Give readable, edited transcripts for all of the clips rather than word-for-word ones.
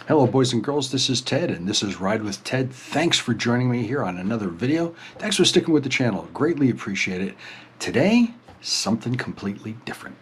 Hello boys and girls, this is Ted and this is Ride with Ted. Thanks for joining me here on another video. Thanks for sticking with the channel, greatly appreciate it. Today, something completely different.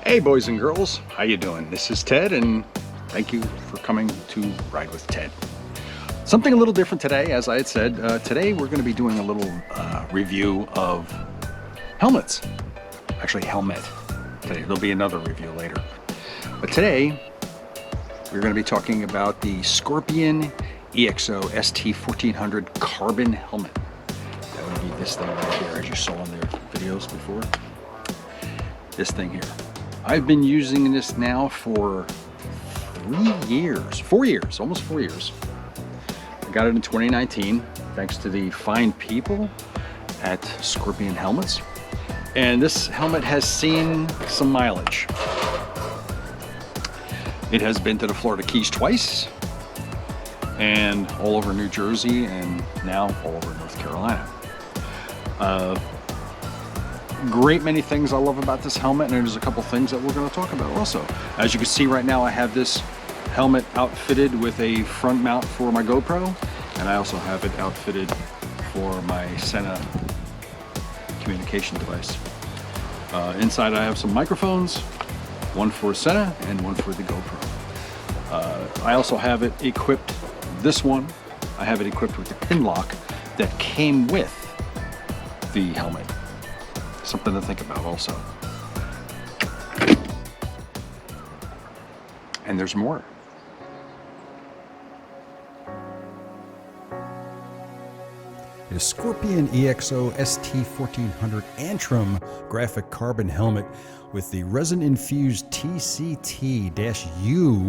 Hey boys and girls, how you doing? This is Ted and thank you for coming to Ride with Ted. Something a little different today, as I had said. Today we're going to be doing a little review of helmets. Actually, helmet. Today there'll be another review later. But today we're going to be talking about the Scorpion EXO ST1400 Carbon helmet. That would be this thing right here, as you saw in their videos before. This thing here. I've been using this now for 4 years, almost 4 years. I got it in 2019, thanks to the fine people at Scorpion Helmets. And this helmet has seen some mileage. It has been to the Florida Keys twice, and all over New Jersey, and now all over North Carolina. Great many things I love about this helmet, and there's a couple things that we're going to talk about also. As you can see right now, I have this helmet outfitted with a front mount for my GoPro, and I also have it outfitted for my Sena communication device. Inside I have some microphones, one for Sena and one for the GoPro. I also have it equipped, this one, I have it equipped with the pin lock that came with the helmet. Something to think about also. And there's more. The Scorpion EXO ST1400 Antrim graphic carbon helmet with the resin-infused TCT-U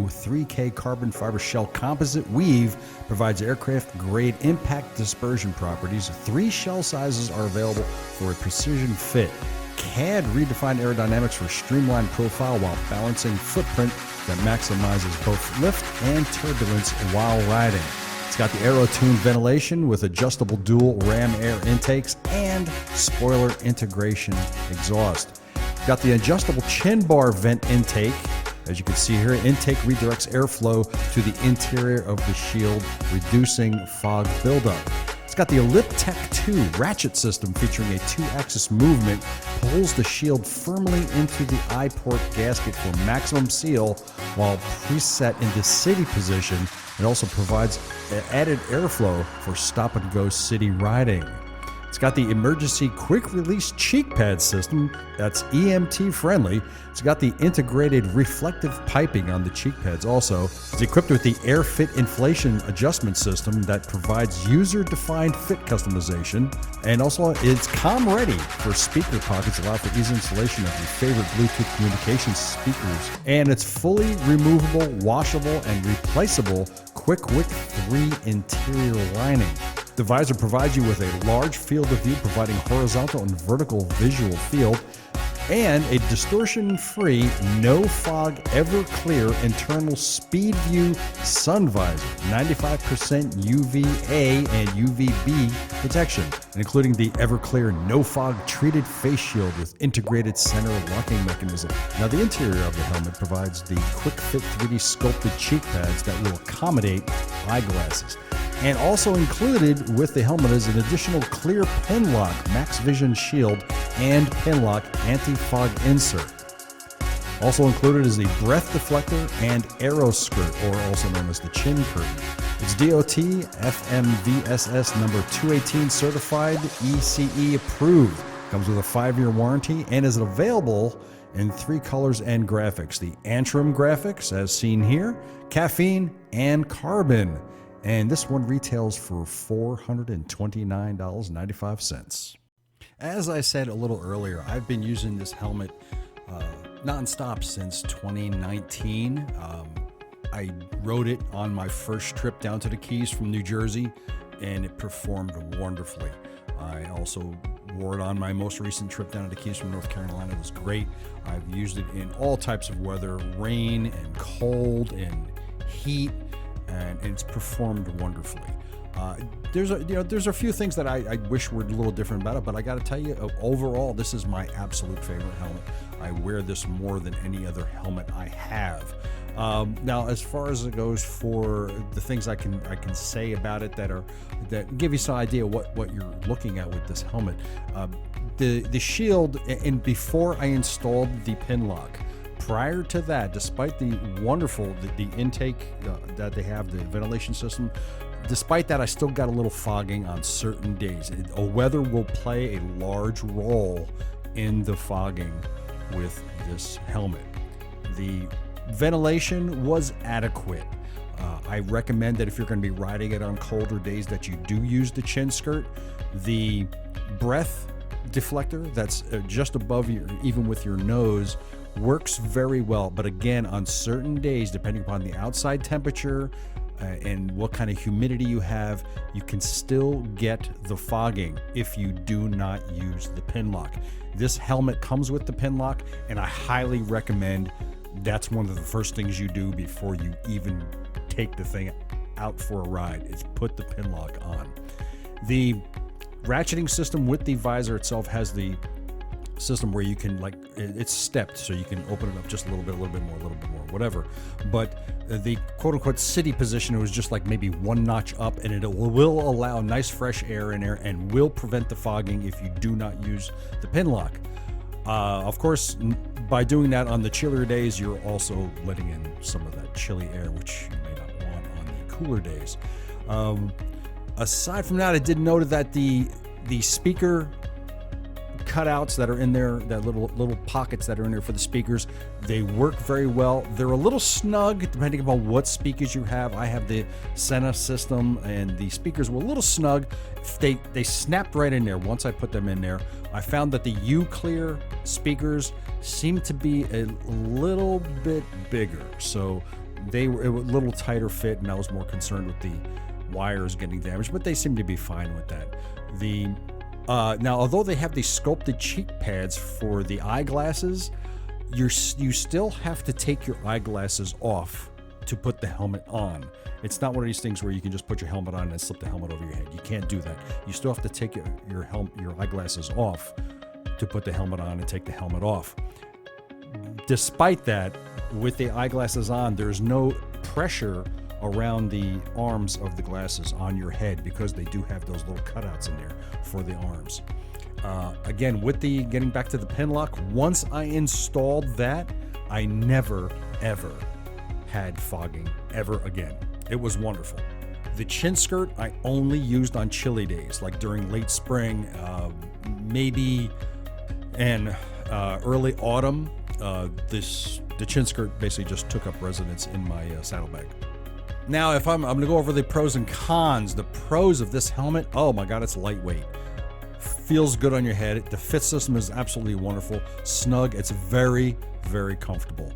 3K carbon fiber shell composite weave provides aircraft-grade impact dispersion properties. 3 shell sizes are available for a precision fit. CAD redefined aerodynamics for streamlined profile while balancing footprint that maximizes both lift and turbulence while riding. It's got the aero-tuned ventilation with adjustable dual ram air intakes and spoiler integration exhaust. Got the adjustable chin bar vent intake. As you can see here, intake redirects airflow to the interior of the shield, reducing fog buildup. It's got the ElipTech 2 ratchet system featuring a 2-axis movement, pulls the shield firmly into the eye-port gasket for maximum seal while preset into city position. It also provides added airflow for stop-and-go city riding. It's got the emergency quick-release cheek pad system that's EMT friendly. It's got the integrated reflective piping on the cheek pads also. It's equipped with the AirFit inflation adjustment system that provides user-defined fit customization. And also it's COM-ready for speaker pockets, allow for easy installation of your favorite Bluetooth communications speakers. And it's fully removable, washable, and replaceable Quick-Wick 3 interior lining. The visor provides you with a large field of view, providing horizontal and vertical visual field, and a distortion-free, no-fog, ever-clear internal speed view sun visor, 95% UVA and UVB protection, including the ever-clear, no-fog treated face shield with integrated center locking mechanism. Now, the interior of the helmet provides the quick-fit 3D sculpted cheek pads that will accommodate eyeglasses. And also included with the helmet is an additional clear pin lock max vision shield and pin lock anti-fog insert. Also included is the breath deflector and aero skirt, or also known as the chin curtain. It's DOT FMVSS number 218 certified, ECE approved. Comes with a 5-year warranty and is available in 3 colors and graphics. The Antrim graphics, as seen here, caffeine, and carbon. And this one retails for $429.95. As I said a little earlier, I've been using this helmet nonstop since 2019. I rode it on my first trip down to the Keys from New Jersey, and it performed wonderfully. I also wore it on my most recent trip down to the Keys from North Carolina. It was great. I've used it in all types of weather, rain and cold and heat, and it's performed wonderfully. There's a few things that I wish were a little different about it, but I got to tell you, overall, this is my absolute favorite helmet. I wear this more than any other helmet I have. Now, as far as it goes for the things I can say about it that give you some idea what you're looking at with this helmet, the shield, and before I installed the pin lock. Prior to that, despite the wonderful the intake that they have, the ventilation system, despite that, I still got a little fogging on certain days. Weather will play a large role in the fogging with this helmet. The ventilation was adequate. I recommend that if you're going to be riding it on colder days that you do use the chin skirt. The breath deflector that's just above your, even with your nose, works very well. But again, on certain days, depending upon the outside temperature and what kind of humidity you have, you can still get the fogging if you do not use the pin lock. This helmet comes with the pin lock, and I highly recommend that's one of the first things you do before you even take the thing out for a ride, is put the pin lock on. The ratcheting system with the visor itself has the system where you can, like, it's stepped, so you can open it up just a little bit more, whatever. But the quote-unquote city position, it was just like maybe one notch up, and it will allow nice fresh air in there and will prevent the fogging if you do not use the pin lock. Of course, by doing that on the chillier days, you're also letting in some of that chilly air, which you may not want on the cooler days. Aside from that, I did note that the speaker cutouts that are in there, that little pockets that are in there for the speakers, they work very well. They're a little snug depending upon what speakers you have. I have the Sena system, and the speakers were a little snug. They snapped right in there once I put them in there. I found that the U-Clear speakers seemed to be a little bit bigger, so it was a little tighter fit, and I was more concerned with the wires getting damaged, but they seem to be fine with that. Now, although they have the sculpted cheek pads for the eyeglasses, you still have to take your eyeglasses off to put the helmet on. It's not one of these things where you can just put your helmet on and slip the helmet over your head. You can't do that. You still have to take your eyeglasses off to put the helmet on and take the helmet off. Despite that, with the eyeglasses on, there's no pressure around the arms of the glasses on your head, because they do have those little cutouts in there for the arms. Again, with getting back to the pin lock, once I installed that, I never ever had fogging ever again. It was wonderful. The chin skirt I only used on chilly days, like during late spring, maybe in early autumn. The chin skirt basically just took up residence in my saddlebag. Now, if I'm going to go over the pros and cons. The pros of this helmet, oh my God, it's lightweight. Feels good on your head. The fit system is absolutely wonderful. Snug. It's very, very comfortable.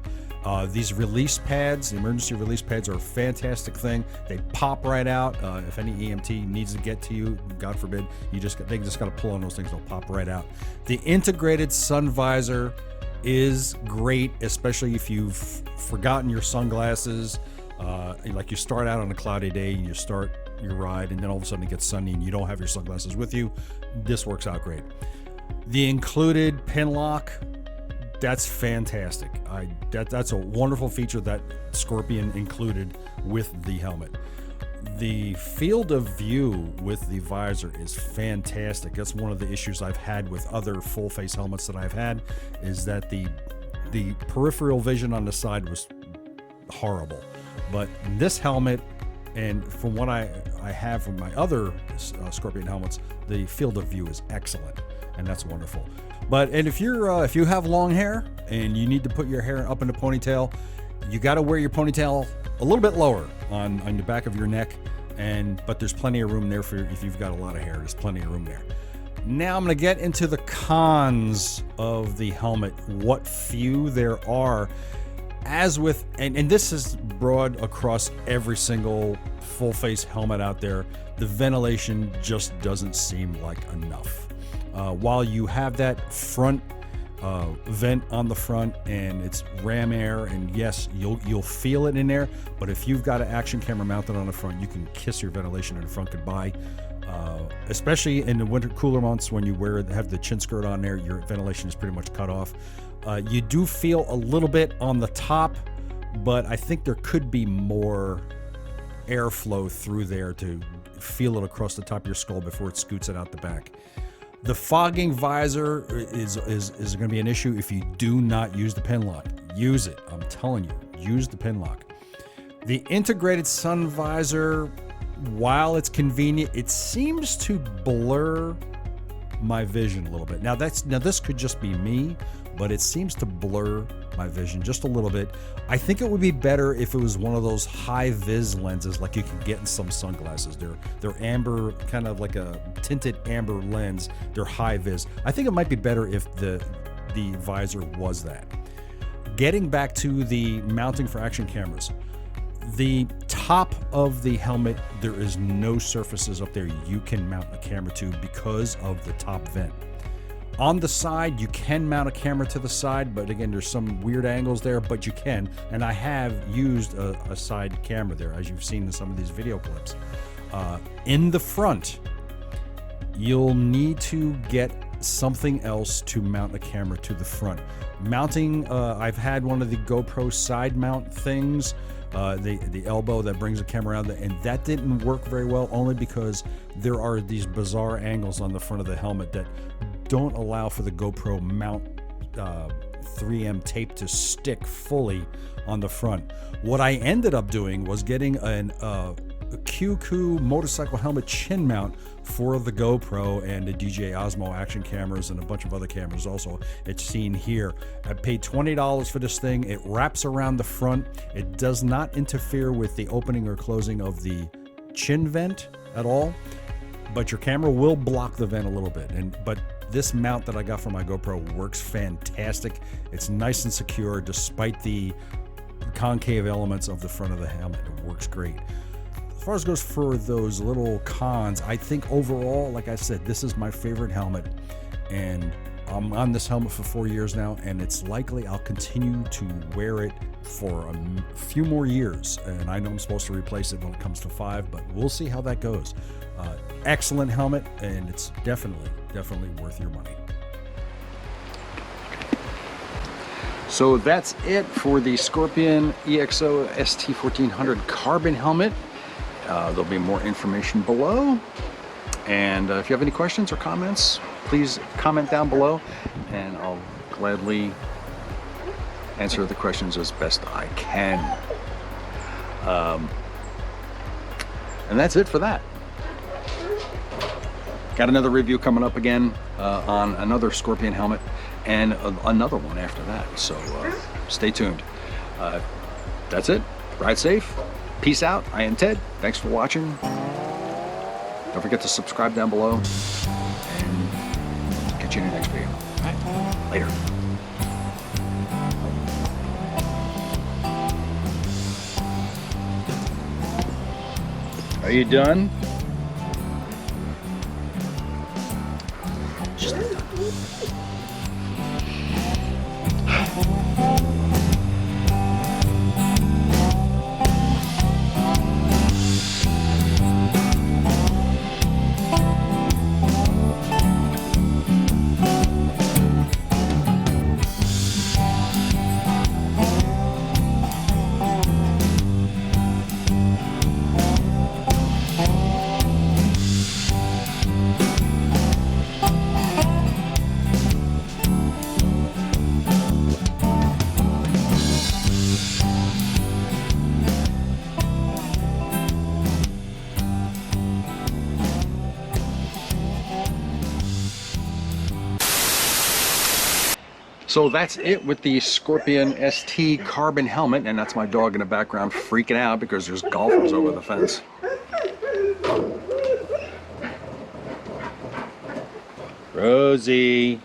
These release pads, the emergency release pads, are a fantastic thing. They pop right out. If any EMT needs to get to you, God forbid, they just got to pull on those things. They'll pop right out. The integrated sun visor is great, especially if you've forgotten your sunglasses. Like you start out on a cloudy day and you start your ride, and then all of a sudden it gets sunny and you don't have your sunglasses with you. This works out great. The included pin lock, that's fantastic. That's a wonderful feature that Scorpion included with the helmet. The field of view with the visor is fantastic. That's one of the issues I've had with other full face helmets that I've had, is that the peripheral vision on the side was horrible. But this helmet, and from what I have from my other Scorpion helmets, the field of view is excellent, and that's wonderful. And if you have long hair and you need to put your hair up in a ponytail, you got to wear your ponytail a little bit lower on the back of your neck. But there's plenty of room there for if you've got a lot of hair. There's plenty of room there. Now I'm going to get into the cons of the helmet. What few there are. As with, and this is broad across every single full face helmet out there, the ventilation just doesn't seem like enough. While you have that front vent on the front and it's ram air, and yes, you'll feel it in there, but if you've got an action camera mounted on the front, you can kiss your ventilation in the front goodbye. Especially in the winter cooler months when you have the chin skirt on there, your ventilation is pretty much cut off. You do feel a little bit on the top, but I think there could be more airflow through there to feel it across the top of your skull before it scoots it out the back. The fogging visor is going to be an issue if you do not use the pin lock. Use it. I'm telling you, use the pin lock. The integrated sun visor, while it's convenient, it seems to blur my vision a little bit. Now this could just be me, but it seems to blur my vision just a little bit. I think it would be better if it was one of those high vis lenses like you can get in some sunglasses. They're amber, kind of like a tinted amber lens. They're high vis. I think it might be better if the visor was that. Getting back to the mounting for action cameras. The top of the helmet, there is no surfaces up there you can mount a camera to because of the top vent. On the side, you can mount a camera to the side, but again, there's some weird angles there, but you can. And I have used a side camera there, as you've seen in some of these video clips. In the front, you'll need to get something else to mount a camera to the front. Mounting, I've had one of the GoPro side mount things, the elbow that brings the camera around, and that didn't work very well, only because there are these bizarre angles on the front of the helmet that don't allow for the GoPro mount 3M tape to stick fully on the front. What I ended up doing was getting a Qkoo motorcycle helmet chin mount for the GoPro and the DJI Osmo action cameras and a bunch of other cameras also. It's seen here. I paid $20 for this thing. It wraps around the front. It does not interfere with the opening or closing of the chin vent at all, but your camera will block the vent a little bit. But this mount that I got for my GoPro works fantastic. It's nice and secure despite the concave elements of the front of the helmet. It works great. As far as goes for those little cons, I think overall, like I said, this is my favorite helmet, and I'm on this helmet for 4 years now, and it's likely I'll continue to wear it for a few more years, and I know I'm supposed to replace it when it comes to 5, but we'll see how that goes. Excellent helmet, and it's definitely worth your money. So that's it for the Scorpion EXO ST1400 Carbon helmet. There'll be more information below, and if you have any questions or comments, please comment down below, and I'll gladly answer the questions as best I can. And that's it for that. Got another review coming up again on another Scorpion helmet, and another one after that, so stay tuned. That's it. Ride safe. Peace out. I am Ted. Thanks for watching. Don't forget to subscribe down below, and catch you in the next video. All right. Later. Are you done? She's not done. So that's it with the Scorpion ST Carbon helmet, and that's my dog in the background freaking out because there's golfers over the fence. Rosie.